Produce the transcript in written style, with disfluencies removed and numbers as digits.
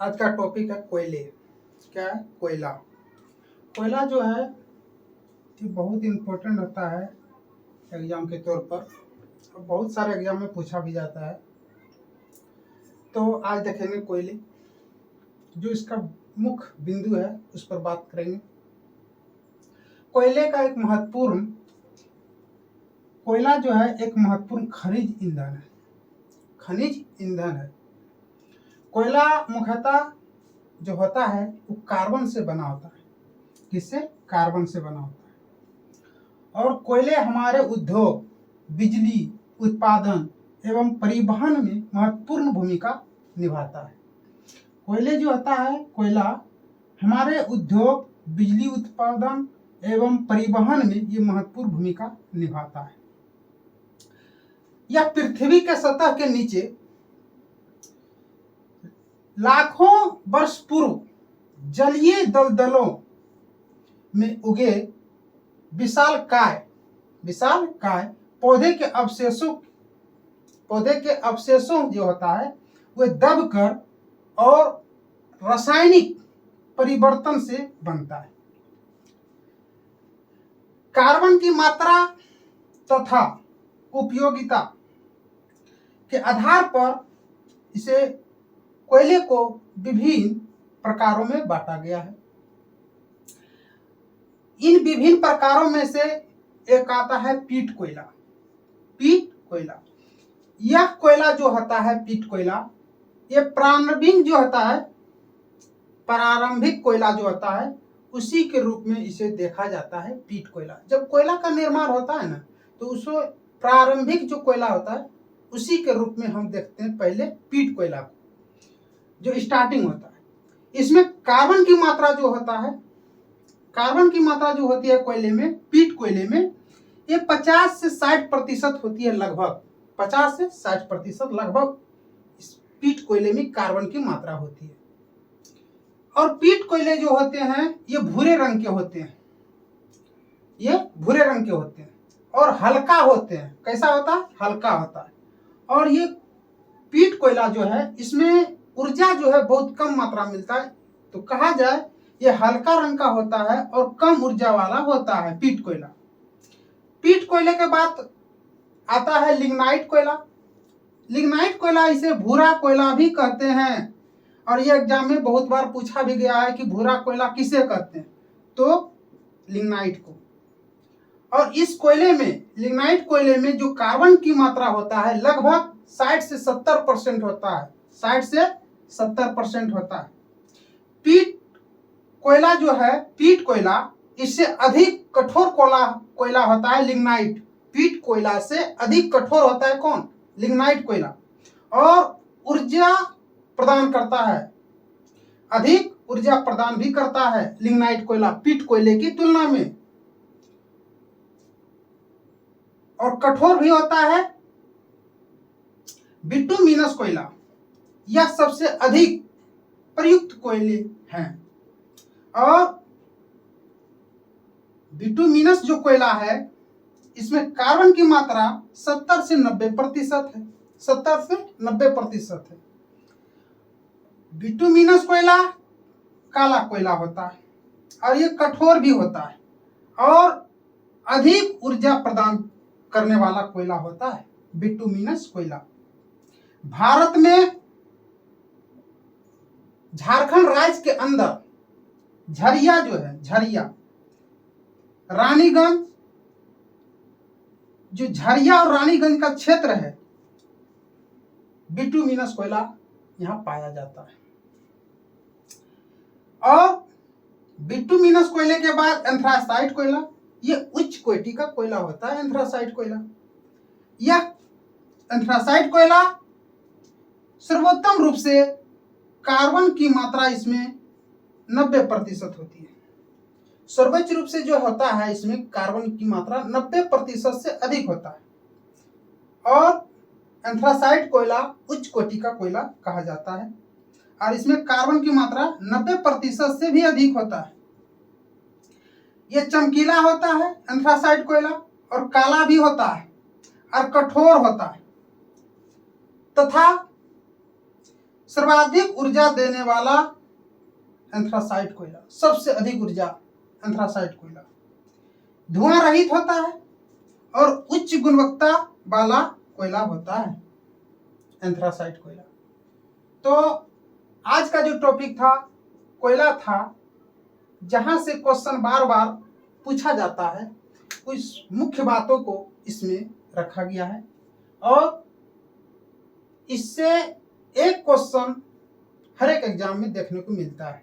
आज का टॉपिक है कोयले। क्या है? कोयला। कोयला जो है ये बहुत इम्पोर्टेंट होता है एग्जाम के तौर पर, और बहुत सारे एग्जाम में पूछा भी जाता है। तो आज देखेंगे कोयले, जो इसका मुख्य बिंदु है उस पर बात करेंगे। कोयले का एक महत्वपूर्ण कोयला जो है एक महत्वपूर्ण खनिज ईंधन है। कोयला मुख्यतः जो होता है वो कार्बन से बना होता है। किससे? कार्बन से बना होता है। और कोयले हमारे उद्योग, बिजली उत्पादन एवं परिवहन में महत्वपूर्ण भूमिका निभाता है। कोयले जो होता है, कोयला हमारे उद्योग, बिजली उत्पादन एवं परिवहन में ये महत्वपूर्ण भूमिका निभाता है। यह पृथ्वी के सतह के नीचे लाखों वर्ष पूर्व जलीय दलदलों में उगे विशालकाय पौधे के अवशेषों जो होता है वे दबकर और रासायनिक परिवर्तन से बनता है। कार्बन की मात्रा तथा उपयोगिता के आधार पर इसे कोयले को विभिन्न प्रकारों में बांटा गया है। इन विभिन्न प्रकारों में से एक आता है पीट कोयला। यह कोयला जो होता है पीट कोयला, ये प्रारंभिक कोयला जो होता है उसी के रूप में इसे देखा जाता है पीट कोयला। जब कोयला का निर्माण होता है ना, तो उसको प्रारंभिक जो कोयला होता है उसी के रूप में हम देखते हैं पहले पीट कोयला को, जो स्टार्टिंग होता है। इसमें कार्बन की मात्रा जो होती है कोयले में, पीट कोयले में, ये 50 से 60% होती है। लगभग 50 से 60% लगभग इस पीट कोयले में कार्बन की मात्रा होती है। और पीट कोयले जो होते हैं ये भूरे रंग के होते हैं और हल्का होते हैं। कैसा होता है? हल्का होता है। और ये पीट कोयला जो है इसमें ऊर्जा जो है बहुत कम मात्रा मिलता है, तो कहा जाए ये हल्का रंग का होता है और कम ऊर्जा वाला होता है पीट कोयला। पीट कोयले के बाद आता है लिग्नाइट कोयला। इसे भूरा कोयला भी कहते हैं, और ये एग्जाम में बहुत बार पूछा भी गया है कि भूरा कोयला किसे कहते हैं, तो लिग्नाइट को। और इस लिग्नाइट कोयले में जो कार्बन की मात्रा होता है लगभग 60 से 70% होता है। 60 से 70% होता है। पीट कोयला इससे अधिक कठोर कोयला होता है लिग्नाइट। पीट कोयला से अधिक कठोर होता है कौन? लिग्नाइट कोयला। और ऊर्जा प्रदान करता है, अधिक ऊर्जा प्रदान भी करता है लिग्नाइट कोयला पीट कोयले की तुलना में, और कठोर भी होता है। बिटुमिनस कोयला यह सबसे अधिक प्रयुक्त कोयले हैं। और बिटुमिनस जो कोयला है इसमें कार्बन की मात्रा 70 से 90% है। 70 से 90% है। बिटुमिनस कोयला काला कोयला होता है और ये कठोर भी होता है और अधिक ऊर्जा प्रदान करने वाला कोयला होता है बिटुमिनस कोयला। भारत में झारखंड राज्य के अंदर झरिया रानीगंज, जो झरिया और रानीगंज का क्षेत्र है, बिटुमिनस कोयला यहां पाया जाता है। और बिटुमिनस कोयले के बाद एंथ्रासाइट कोयला, ये उच्च कोटि का कोयला होता है एंथ्रासाइट कोयला। यह एंथ्रासाइट कोयला सर्वोत्तम रूप से कार्बन की मात्रा इसमें 90% होती है। सर्वोच्च रूप से जो होता है इसमें कार्बन की मात्रा 90% से अधिक होता है। और एंथ्रासाइट कोयला उच्च कोटि का कोयला कहा जाता है और इसमें कार्बन की मात्रा 90% से भी अधिक होता है। यह चमकीला होता है एंथ्रासाइट कोयला, और काला भी होता है और कठोर होता है तथा सर्वाधिक ऊर्जा देने वाला एंथ्रासाइट कोयला, सबसे अधिक ऊर्जा एंथ्रासाइट कोयला। धुआं रहित होता है और उच्च गुणवत्ता वाला कोयला होता है एंथ्रासाइट कोयला। तो आज का जो टॉपिक था कोयला था, जहां से क्वेश्चन बार बार पूछा जाता है, कुछ मुख्य बातों को इसमें रखा गया है और इससे एक क्वेश्चन हर एक एग्जाम में देखने को मिलता है।